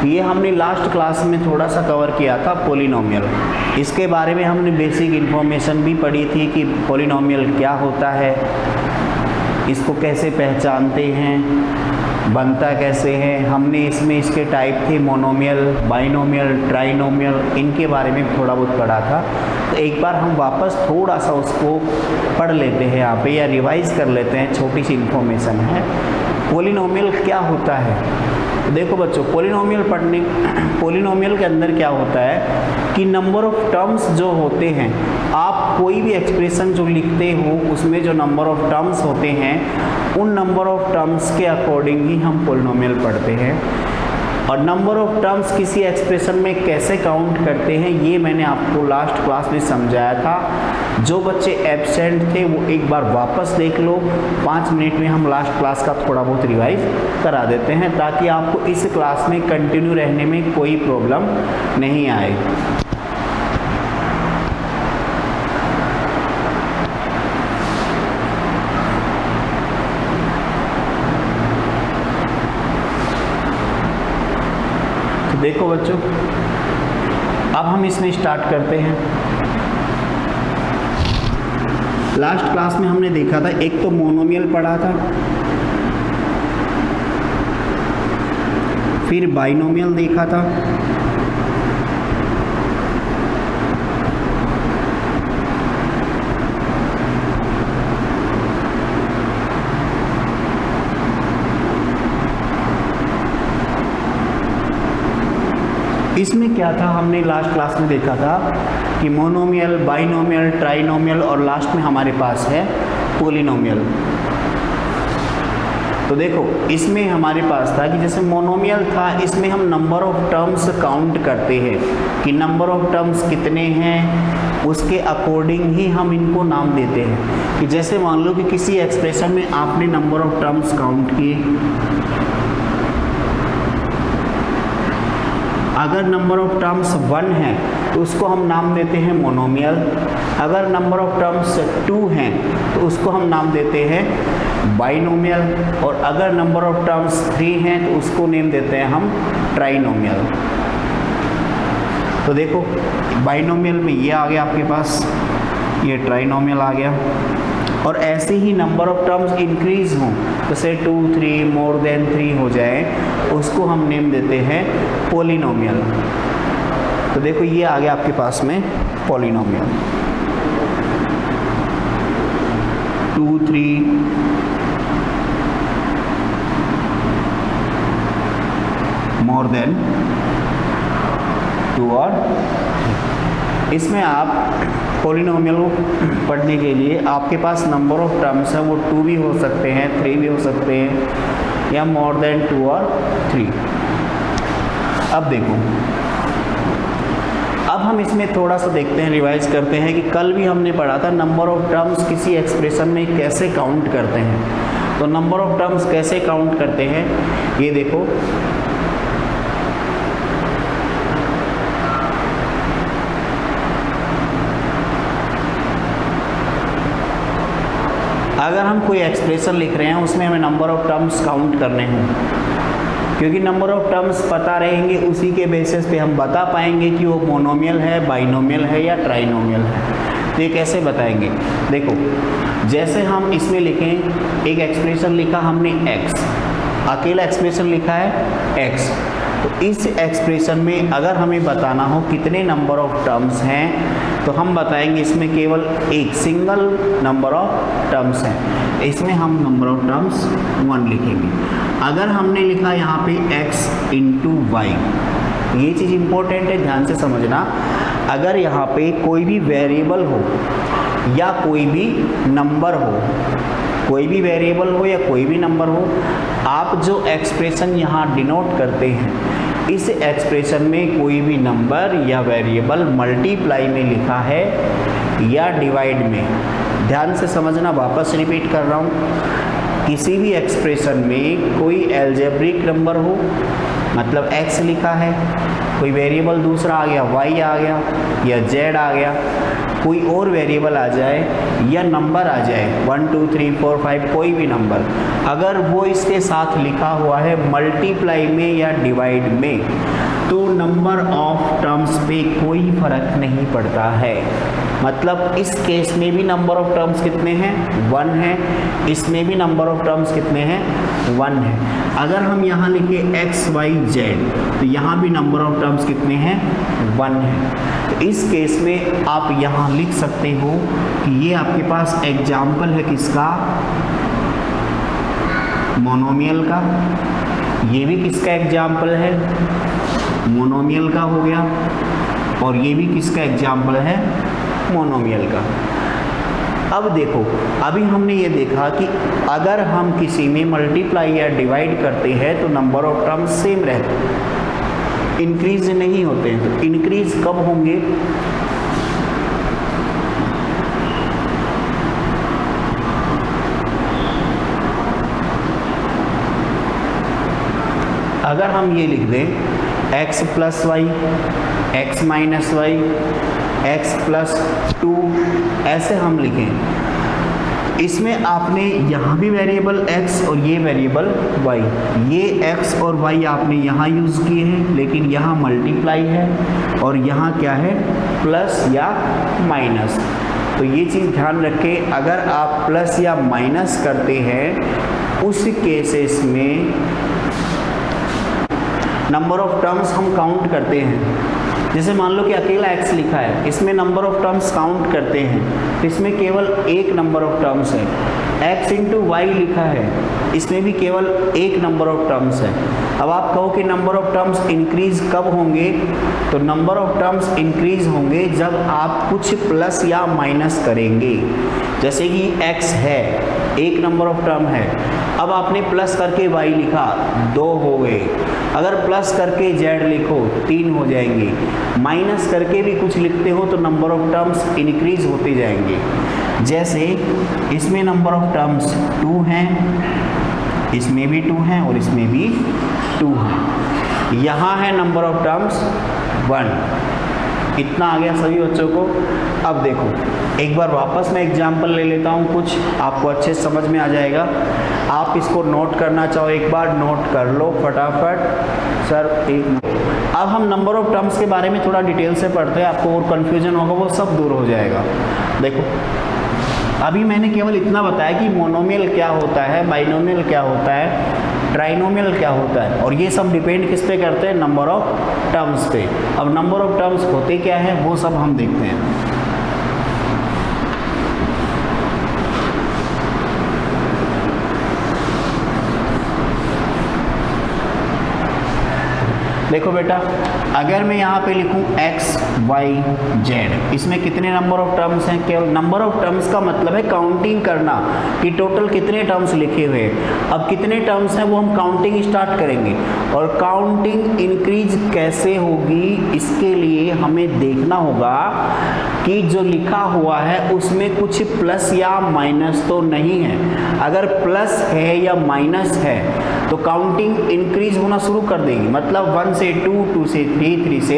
ये हमने last class में थोड़ा सा कवर किया था पॉलिनोमियल। इसके बारे में हमने बेसिक इन्फॉर्मेशन भी पढ़ी थी कि पॉलिनोमियल क्या होता है, इसको कैसे पहचानते हैं, बनता कैसे है। हमने इसमें इसके टाइप थे मोनोमियल, बाइनोमियल, ट्राइनोमियल, इनके बारे में थोड़ा बहुत पढ़ा था। तो एक बार हम वापस थोड़ा सा उसको पढ़ लेते हैं यहाँ पे या रिवाइज कर लेते हैं, छोटी सी इन्फॉर्मेशन है। पॉलिनोमियल क्या होता है? तो देखो बच्चों, पॉलिनोमियल के अंदर क्या होता है कि नंबर ऑफ टर्म्स जो होते हैं, आप कोई भी एक्सप्रेशन जो लिखते हो उसमें जो नंबर ऑफ टर्म्स होते हैं, उन नंबर ऑफ टर्म्स के अकॉर्डिंग ही हम पॉलिनोमियल पढ़ते हैं। और नंबर ऑफ टर्म्स किसी एक्सप्रेशन में कैसे काउंट करते हैं ये मैंने आपको लास्ट क्लास में समझाया था। जो बच्चे एब्सेंट थे वो एक बार वापस देख लो, 5 मिनट में हम लास्ट क्लास का थोड़ा बहुत रिवाइज करा देते हैं ताकि आपको इस क्लास में कंटिन्यू रहने में कोई प्रॉब्लम नहीं आए। देखो बच्चों, अब हम इसमें स्टार्ट करते हैं। लास्ट क्लास में हमने देखा था, एक तो मोनोमियल पढ़ा था, फिर बाइनोमियल देखा था, इसमें क्या था हमने लास्ट क्लास में देखा था कि मोनोमियल, बाइनोमियल, ट्राइनोमियल और लास्ट में हमारे पास है पॉलिनोमियल। तो देखो इसमें हमारे पास था कि जैसे मोनोमियल था, इसमें हम नंबर ऑफ टर्म्स काउंट करते हैं कि नंबर ऑफ टर्म्स कितने हैं, उसके अकॉर्डिंग ही हम इनको नाम देते हैं। कि जैसे मान लो कि किसी एक्सप्रेशन में आपने नंबर ऑफ टर्म्स काउंट किए, अगर नंबर ऑफ टर्म्स 1 है तो उसको हम नाम देते हैं मोनोमियल। अगर नंबर ऑफ टर्म्स 2 हैं तो उसको हम नाम देते हैं बाइनोमियल। और अगर नंबर ऑफ टर्म्स 3 हैं तो उसको नेम देते हैं हम ट्राइनोमियल। तो देखो बाइनोमियल में ये आ गया आपके पास, ये ट्राइनोमियल आ गया। और ऐसे ही नंबर ऑफ टर्म्स इंक्रीज हों, जैसे 2, 3, मोर देन 3 हो जाए, उसको हम नेम देते हैं पॉलिनोमियल। तो देखो ये आ गया आपके पास में पॉलिनोमियल। 2, 3, मोर देन 2 और इसमें आप पॉलिनोमियल को पढ़ने के लिए आपके पास नंबर ऑफ टर्म्स है, वो 2 भी हो सकते हैं, 3 भी हो सकते हैं, या मोर देन 2 और 3। अब देखो, अब हम इसमें थोड़ा सा देखते हैं, रिवाइज करते हैं कि कल भी हमने पढ़ा था नंबर ऑफ टर्म्स किसी एक्सप्रेशन में कैसे काउंट करते हैं। तो नंबर ऑफ टर्म्स कैसे काउंट करते हैं ये देखो। अगर हम कोई एक्सप्रेशन लिख रहे हैं उसमें हमें नंबर ऑफ टर्म्स काउंट करने हैं, क्योंकि नंबर ऑफ टर्म्स पता रहेंगे उसी के बेसिस पे हम बता पाएंगे कि वो मोनोमियल है, बाइनोमियल है या ट्राइनोमियल है। तो ये कैसे बताएंगे? देखो जैसे हम इसमें लिखें, एक एक्सप्रेशन लिखा हमने x, अकेला एक्सप्रेशन लिखा है x। तो इस एक्सप्रेशन में अगर हमें बताना हो कितने नंबर ऑफ टर्म्स हैं तो हम बताएंगे इसमें केवल एक सिंगल नंबर ऑफ टर्म्स हैं, इसमें हम नंबर ऑफ टर्म्स 1 लिखेंगे। अगर हमने लिखा यहाँ पे x इंटू वाई, ये चीज़ इंपॉर्टेंट है, ध्यान से समझना। अगर यहाँ पे कोई भी वेरिएबल हो या कोई भी नंबर हो, कोई भी वेरिएबल हो या कोई भी नंबर हो, आप जो एक्सप्रेशन यहाँ डिनोट करते हैं, इस एक्सप्रेशन में कोई भी नंबर या वेरिएबल मल्टीप्लाई में लिखा है या डिवाइड में, ध्यान से समझना, वापस रिपीट कर रहा हूँ किसी भी एक्सप्रेशन में कोई एल्जेब्रिक नंबर हो, मतलब x लिखा है, कोई वेरिएबल दूसरा आ गया, y आ गया या z आ गया, कोई और वेरिएबल आ जाए या नंबर आ जाए 1 2 3 4 5 कोई भी नंबर, अगर वो इसके साथ लिखा हुआ है मल्टीप्लाई में या डिवाइड में, तो नंबर ऑफ टर्म्स पे कोई फर्क नहीं पड़ता है। मतलब इस केस में भी नंबर ऑफ टर्म्स कितने हैं, 1 है, इसमें भी नंबर ऑफ टर्म्स कितने हैं, 1 है। अगर हम यहाँ लिखे x y z, तो यहाँ भी नंबर ऑफ टर्म्स कितने हैं, 1 है। तो इस केस में आप यहाँ लिख सकते हो कि ये आपके पास एग्जाम्पल है किसका, मोनोमियल का। ये भी किसका एग्जाम्पल है, मोनोमियल का हो गया, और ये भी किसका एग्जाम्पल है, मोनोमियल का। अब देखो, अभी हमने ये देखा कि अगर हम किसी में मल्टीप्लाई या डिवाइड करते हैं तो नंबर ऑफ टर्म्स सेम रहते हैं, इंक्रीज नहीं होते हैं। तो इंक्रीज कब होंगे, अगर हम ये लिख दें x plus y, x minus y, x plus 2, ऐसे हम लिखें, इसमें आपने यहाँ भी वेरिएबल x और ये वेरिएबल y, ये x और y आपने यहाँ यूज़ किए हैं, लेकिन यहाँ मल्टीप्लाई है और यहाँ क्या है, प्लस या माइनस। तो ये चीज़ ध्यान रखें, अगर आप प्लस या माइनस करते हैं उस केसेस में नंबर ऑफ टर्म्स हम काउंट करते हैं। जैसे मान लो कि अकेला x लिखा है, इसमें नंबर ऑफ टर्म्स काउंट करते हैं, तो इसमें केवल एक नंबर ऑफ टर्म्स है। x इंटू वाई लिखा है, इसमें भी केवल एक नंबर ऑफ टर्म्स है। अब आप कहो कि नंबर ऑफ टर्म्स इंक्रीज कब होंगे, तो नंबर ऑफ टर्म्स इंक्रीज होंगे जब आप कुछ प्लस या माइनस करेंगे। जैसे कि x है, एक नंबर ऑफ टर्म है, अब आपने प्लस करके y लिखा, 2 हो गए। अगर प्लस करके z लिखो, 3 हो जाएंगे। माइनस करके भी कुछ लिखते हो तो नंबर ऑफ टर्म्स इंक्रीज होते जाएंगे। जैसे इसमें नंबर ऑफ टर्म्स 2 हैं, इसमें भी 2 हैं और इसमें भी 2 हैं। यहाँ है नंबर ऑफ टर्म्स 1। इतना आ गया सभी बच्चों को। अब देखो, एक बार वापस मैं एग्जाम्पल ले लेता हूँ, कुछ आपको अच्छे समझ में आ जाएगा। आप इसको नोट करना चाहो एक बार नोट कर लो फटाफट। सर एक, अब हम नंबर ऑफ टर्म्स के बारे में थोड़ा डिटेल से पढ़ते हैं, आपको और कन्फ्यूजन होगा वो सब दूर हो जाएगा। देखो, अभी मैंने केवल इतना बताया कि मोनोमियल क्या होता है, बाइनोमियल क्या होता है, ट्राइनोमियल क्या होता है, और ये सब डिपेंड किस पे करते हैं, नंबर ऑफ टर्म्स पे। अब नंबर ऑफ टर्म्स होते क्या है वो सब हम देखते हैं। देखो बेटा, अगर मैं यहाँ पे लिखूँ x y z, इसमें कितने नंबर ऑफ टर्म्स हैं, केवल नंबर ऑफ टर्म्स का मतलब है काउंटिंग करना कि टोटल कितने टर्म्स लिखे हुए हैं। अब कितने टर्म्स हैं वो हम काउंटिंग स्टार्ट करेंगे, और काउंटिंग इंक्रीज कैसे होगी इसके लिए हमें देखना होगा कि जो लिखा हुआ है उसमें कुछ प्लस या माइनस तो नहीं है। अगर प्लस है या माइनस है तो काउंटिंग इंक्रीज होना शुरू कर देगी, मतलब 1 से 2, 2 से 3, 3 से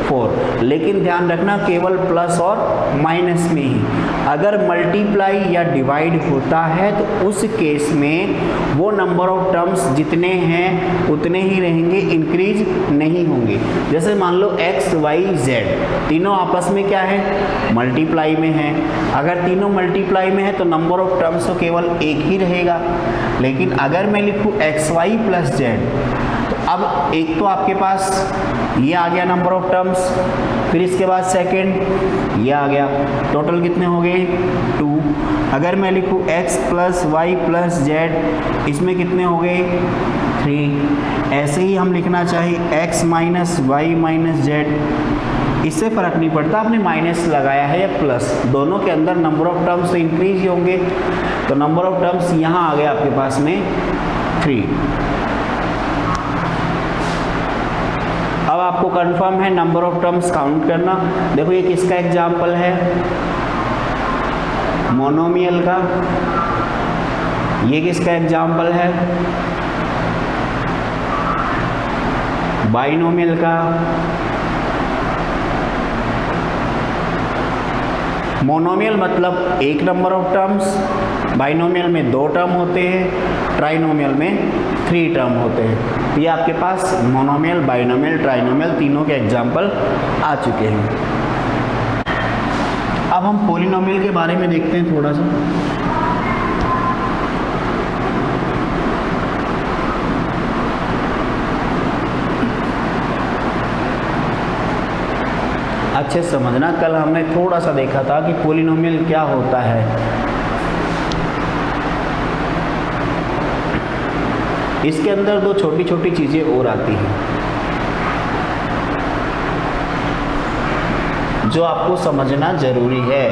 4। लेकिन ध्यान रखना केवल प्लस और माइनस में ही। अगर मल्टीप्लाई या डिवाइड होता है तो उस केस में वो नंबर ऑफ टर्म्स जितने हैं उतने ही रहेंगे, इंक्रीज नहीं होंगे। जैसे मान लो x y z तीनों आपस में क्या है, मल्टीप्लाई में है। अगर तीनों मल्टीप्लाई में है तो नंबर ऑफ टर्म्स तो केवल एक ही रहेगा। लेकिन अगर मैं लिखूँ x y प्लस z, तो अब एक तो आपके पास ये आ गया नंबर ऑफ टर्म्स, फिर इसके बाद सेकंड ये आ गया, टोटल कितने हो गए 2। अगर मैं लिखूँ x plus y plus z, इसमें कितने हो गए 3। ऐसे ही हम लिखना चाहिए x minus y minus z, इससे फ़र्क नहीं पड़ता आपने माइनस लगाया है या प्लस, दोनों के अंदर नंबर ऑफ टर्म्स तो इंक्रीज ही होंगे। तो नंबर ऑफ टर्म्स यहाँ आ गया आपके पास में 3। अब आपको कंफर्म है नंबर ऑफ टर्म्स काउंट करना। देखो ये किसका एग्जाम्पल है, मोनोमियल का। ये किसका एग्जाम्पल है? बाइनोमियल का। मोनोमियल मतलब एक नंबर ऑफ टर्म्स, बाइनोमियल में 2 टर्म होते हैं, ट्राइनोमियल में 3 टर्म होते हैं। ये आपके पास मोनोमियल, बाइनोमियल, ट्राइनोमियल तीनों के एग्जाम्पल आ चुके हैं। अब हम पॉलिनोमियल के बारे में देखते हैं थोड़ा सा। अच्छे समझना, कल हमने थोड़ा सा देखा था कि पॉलिनोमियल क्या होता है। इसके अंदर 2 छोटी छोटी चीज़ें और आती हैं जो आपको समझना जरूरी है।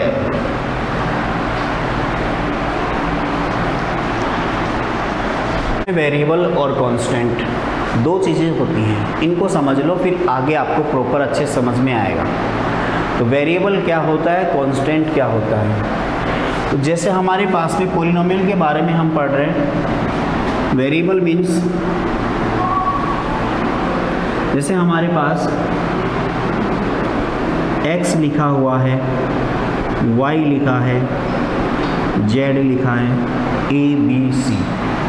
वेरिएबल और कांस्टेंट 2 चीज़ें होती हैं, इनको समझ लो, फिर आगे आपको प्रॉपर अच्छे समझ में आएगा। तो वेरिएबल क्या होता है, कांस्टेंट क्या होता है। तो जैसे हमारे पास में पॉलिनोमियल के बारे में हम पढ़ रहे हैं, वेरिएबल मीन्स जैसे हमारे पास x लिखा हुआ है, y लिखा है, z लिखा है, a b c,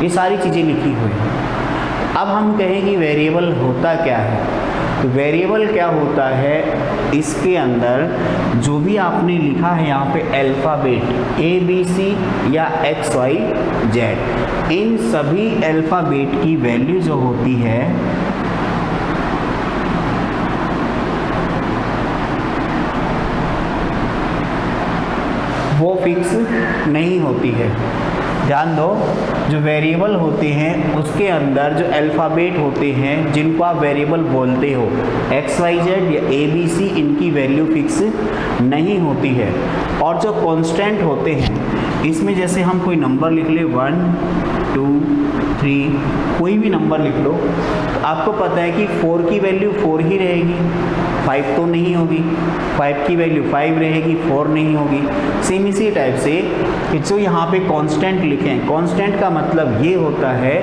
ये सारी चीज़ें लिखी हुई हैं। अब हम कहें कि वेरिएबल होता क्या है। तो वेरिएबल क्या होता है, इसके अंदर जो भी आपने लिखा है यहाँ पे अल्फ़ाबेट a b c या x y z, इन सभी अल्फ़ाबेट की वैल्यू जो होती है वो फिक्स नहीं होती है। ध्यान दो, जो वेरिएबल होते हैं उसके अंदर जो अल्फ़ाबेट होते हैं जिनको आप वेरिएबल बोलते हो, एक्स वाई जेड या ए बी सी, इनकी वैल्यू फिक्स नहीं होती है। और जो कांस्टेंट होते हैं, इसमें जैसे हम कोई नंबर लिख ले 1 2 3, कोई भी नंबर लिख लो, तो आपको पता है कि 4 की वैल्यू 4 ही रहेगी, 5 तो नहीं होगी, 5 की वैल्यू 5 रहेगी, 4 नहीं होगी। सेम इसी टाइप से कि जो यहाँ पे कांस्टेंट लिखें, कांस्टेंट का मतलब ये होता है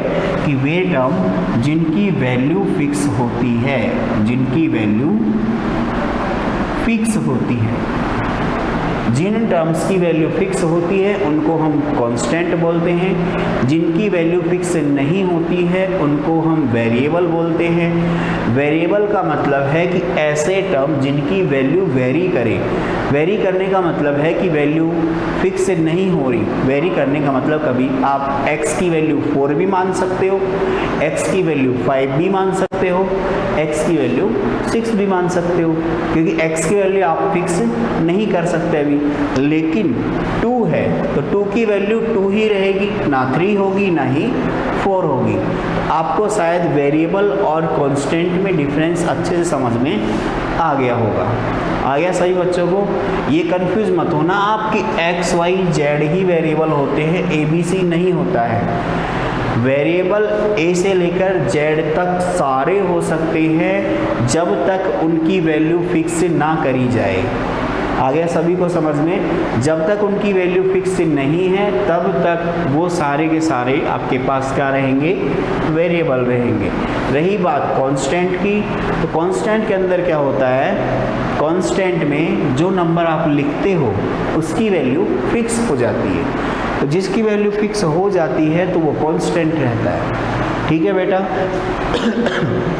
कि वे टर्म जिनकी वैल्यू फिक्स होती है, जिनकी वैल्यू फिक्स होती है, जिन टर्म्स की वैल्यू फिक्स होती है उनको हम कांस्टेंट बोलते हैं, जिनकी वैल्यू फिक्स नहीं होती है उनको हम वेरिएबल बोलते हैं। वेरिएबल का मतलब है कि ऐसे टर्म जिनकी वैल्यू वेरी करे। वेरी करने का मतलब है कि वैल्यू फिक्स नहीं हो रही। वेरी करने का मतलब कभी आप x की वैल्यू 4 भी मान सकते हो, x की वैल्यू 5 भी मान सकते हो, x की वैल्यू 6 भी मान सकते हो, क्योंकि x की वैल्यू आप फिक्स नहीं कर सकते अभी। लेकिन 2 है तो 2 की वैल्यू 2 ही रहेगी, ना 3 होगी ना ही 4 होगी। आपको शायद वेरिएबल और कांस्टेंट में डिफरेंस अच्छे से समझ में आ गया होगा। आ गया सही बच्चों को? ये कंफ्यूज मत होना आप कि एक्स वाई जेड ही वेरिएबल होते हैं, ए बी सी नहीं होता है। वेरिएबल ए से लेकर जेड तक सारे हो सकते हैं जब तक उनकी वैल्यू फिक्स ना करी जाए। आ गया सभी को समझ में? जब तक उनकी वैल्यू फिक्स नहीं है तब तक वो सारे के सारे आपके पास क्या रहेंगे, वेरिएबल रहेंगे। रही बात कांस्टेंट की, तो कांस्टेंट के अंदर क्या होता है, कांस्टेंट में जो नंबर आप लिखते हो उसकी वैल्यू फिक्स हो जाती है। तो जिसकी वैल्यू फिक्स हो जाती है तो वो कांस्टेंट रहता है। ठीक है बेटा?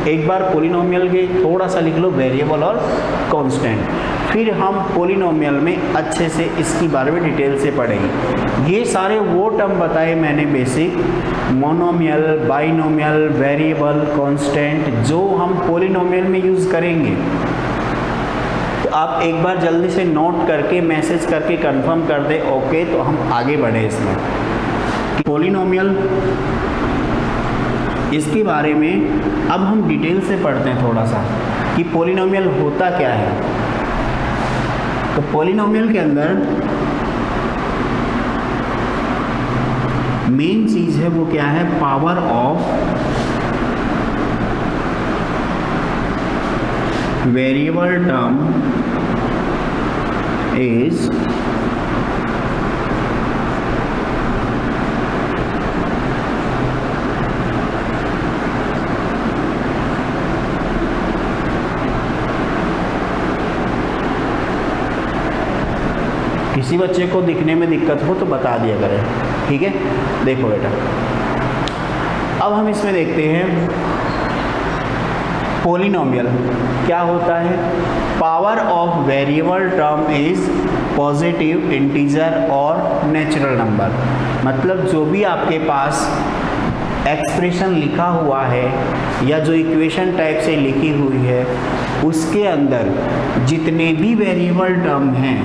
एक बार पॉलिनोमियल के थोड़ा सा लिख लो, वेरिएबल और कांस्टेंट, फिर हम पॉलिनोमियल में अच्छे से इसकी बारे में डिटेल से पढ़ेंगे। ये सारे वो टर्म बताए मैंने basic, monomial, binomial, variable, constant, जो हम पॉलिनोमियल में यूज़ करेंगे। तो आप एक बार जल्दी से नोट करके मैसेज करके कंफर्म कर दे ओके, तो हम आगे बढ़े इसमें। पॉलिनोमियल, इसके बारे में अब हम डिटेल से पढ़ते हैं थोड़ा सा कि पॉलिनोमियल होता क्या है। तो पॉलिनोमियल के अंदर मेन चीज है वो क्या है, power of variable term is किसी बच्चे को दिखने में दिक्कत हो तो बता दिया करें, ठीक है। देखो बेटा, अब हम इसमें देखते हैं पॉलिनोमियल क्या होता है। Power of variable term is positive, integer और नेचुरल नंबर। मतलब जो भी आपके पास एक्सप्रेशन लिखा हुआ है या जो इक्वेशन टाइप से लिखी हुई है उसके अंदर जितने भी वेरिएबल टर्म हैं,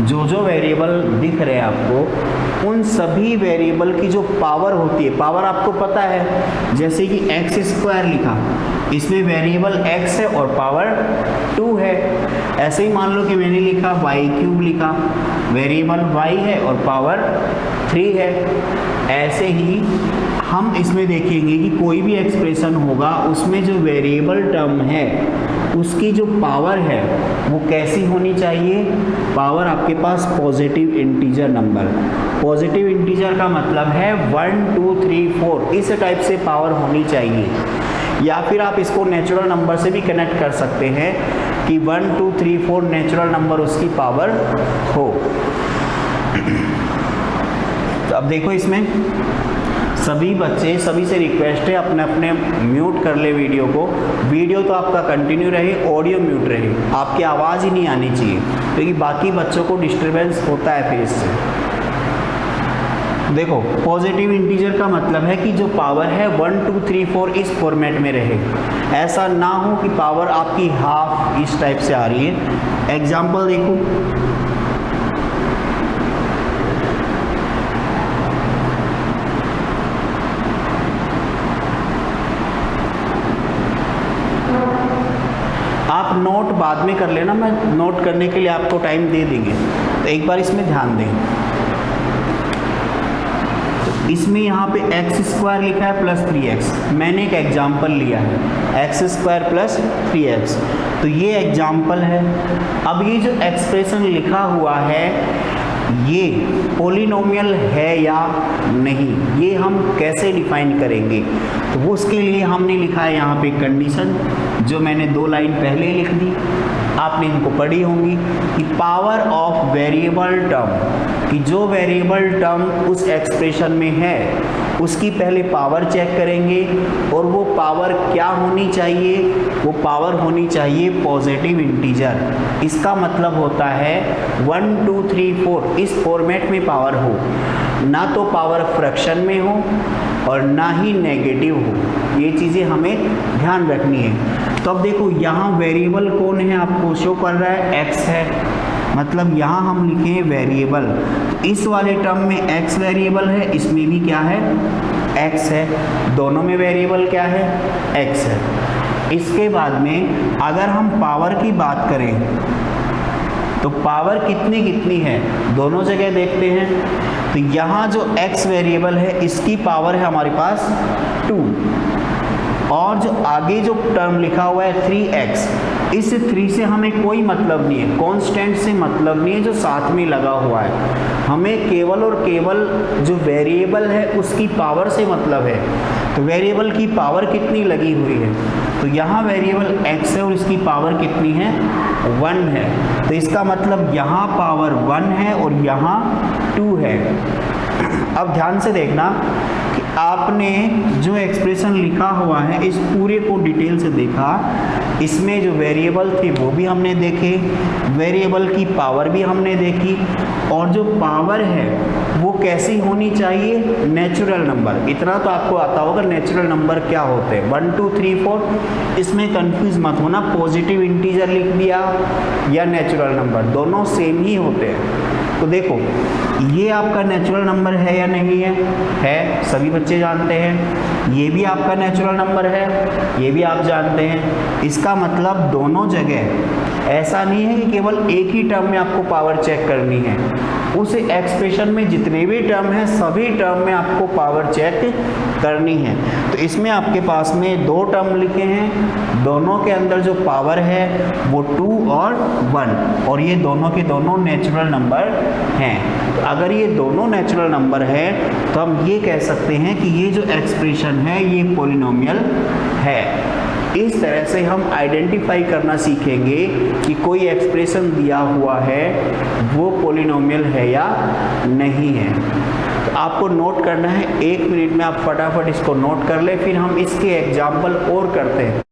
जो जो वेरिएबल दिख रहे हैं आपको, उन सभी वेरिएबल की जो पावर होती है, पावर आपको पता है, जैसे कि एक्स स्क्वायर लिखा, इसमें वेरिएबल x है और पावर 2 है। ऐसे ही मान लो कि मैंने लिखा वाई क्यूब लिखा, वेरिएबल y है और पावर 3 है। ऐसे ही हम इसमें देखेंगे कि कोई भी एक्सप्रेशन होगा उसमें जो वेरिएबल टर्म है उसकी जो पावर है वो कैसी होनी चाहिए। पावर आपके पास positive integer number, positive integer का मतलब है 1 2 3 4, इस टाइप से पावर होनी चाहिए। या फिर आप इसको नेचुरल नंबर से भी कनेक्ट कर सकते हैं कि 1 2 3 4 नेचुरल नंबर उसकी पावर हो। तो अब देखो इसमें सभी बच्चे, सभी से रिक्वेस्ट है अपने अपने म्यूट कर ले वीडियो को। वीडियो तो आपका कंटिन्यू रहे, ऑडियो म्यूट रहे, आपकी आवाज़ ही नहीं आनी चाहिए क्योंकि बाकी बच्चों को डिस्टर्बेंस होता है फिर इससे। देखो पॉजिटिव इंटीजर का मतलब है कि जो पावर है 1 2 3 4 इस फॉर्मेट में रहे। ऐसा ना हो कि पावर आपकी हाफ इस टाइप से आ रही है। एग्जाम्पल देखो, आप नोट बाद में कर लेना, मैं नोट करने के लिए आपको टाइम दे देंगे, तो एक बार इसमें ध्यान दें। इसमें यहाँ पे एक्स स्क्वायर लिखा है प्लस 3x, मैंने एक एग्जाम्पल लिया है एक्स स्क्वायर प्लस 3x, तो ये एग्जाम्पल है। अब ये जो एक्सप्रेशन लिखा हुआ है ये पॉलिनोमियल है या नहीं, ये हम कैसे डिफाइन करेंगे। तो वो उसके लिए हमने लिखा है यहाँ पे कंडीशन, जो मैंने 2 लाइन पहले ही लिख दी, आपने इनको पढ़ी होंगी कि पावर ऑफ वेरिएबल टर्म, कि जो वेरिएबल टर्म उस एक्सप्रेशन में है उसकी पहले पावर चेक करेंगे और वो पावर क्या होनी चाहिए, वो पावर होनी चाहिए पॉजिटिव इंटीजर। इसका मतलब होता है 1 2 3 4 इस फॉर्मेट में पावर हो, ना तो पावर फ्रैक्शन में हो और ना ही नेगेटिव हो। ये चीज़ें हमें ध्यान रखनी है। तो अब देखो यहाँ वेरिएबल कौन है, आपको शो कर रहा है x है, मतलब यहाँ हम लिखें वेरिएबल, तो इस वाले टर्म में x वेरिएबल है, इसमें भी क्या है x है, दोनों में वेरिएबल क्या है x है। इसके बाद में अगर हम पावर की बात करें तो पावर कितनी कितनी है दोनों जगह देखते हैं। तो यहाँ जो x वेरिएबल है इसकी पावर है हमारे पास 2, और जो आगे जो टर्म लिखा हुआ है 3x, इस 3 से हमें कोई मतलब नहीं है, कांस्टेंट से मतलब नहीं है जो साथ में लगा हुआ है, हमें केवल और केवल जो वेरिएबल है उसकी पावर से मतलब है। तो वेरिएबल की पावर कितनी लगी हुई है, तो यहाँ वेरिएबल x है और इसकी पावर कितनी है 1 है, तो इसका मतलब यहाँ पावर 1 है और यहाँ 2 है। अब ध्यान से देखना कि आपने जो एक्सप्रेशन लिखा हुआ है इस पूरे को डिटेल से देखा, इसमें जो वेरिएबल थे वो भी हमने देखे, वेरिएबल की पावर भी हमने देखी, और जो पावर है वो कैसी होनी चाहिए नेचुरल नंबर। इतना तो आपको आता होगा नेचुरल नंबर क्या होते हैं, 1 2 3 4, इसमें कंफ्यूज मत होना, पॉजिटिव इंटीजर लिख दिया या नेचुरल नंबर, दोनों सेम ही होते हैं। तो देखो ये आपका नेचुरल नंबर है या नहीं है, सभी बच्चे जानते हैं। ये भी आपका नेचुरल नंबर है, ये भी आप जानते हैं। इसका मतलब दोनों जगह ऐसा नहीं है कि केवल एक ही टर्म में आपको पावर चेक करनी है, उस एक्सप्रेशन में जितने भी टर्म हैं सभी टर्म में आपको पावर चेक करनी है। तो इसमें आपके पास में 2 टर्म लिखे हैं, दोनों के अंदर जो पावर है वो 2 और 1, और ये दोनों के दोनों नेचुरल नंबर हैं। तो अगर ये दोनों नेचुरल नंबर है तो हम ये कह सकते हैं कि ये जो एक्सप्रेशन है ये पॉलिनोमियल है। इस तरह से हम आइडेंटिफाई करना सीखेंगे कि कोई एक्सप्रेशन दिया हुआ है वो पॉलिनोमियल है या नहीं है। तो आपको नोट करना है, 1 मिनट में आप फटाफट इसको नोट कर ले, फिर हम इसके एग्जाम्पल और करते हैं।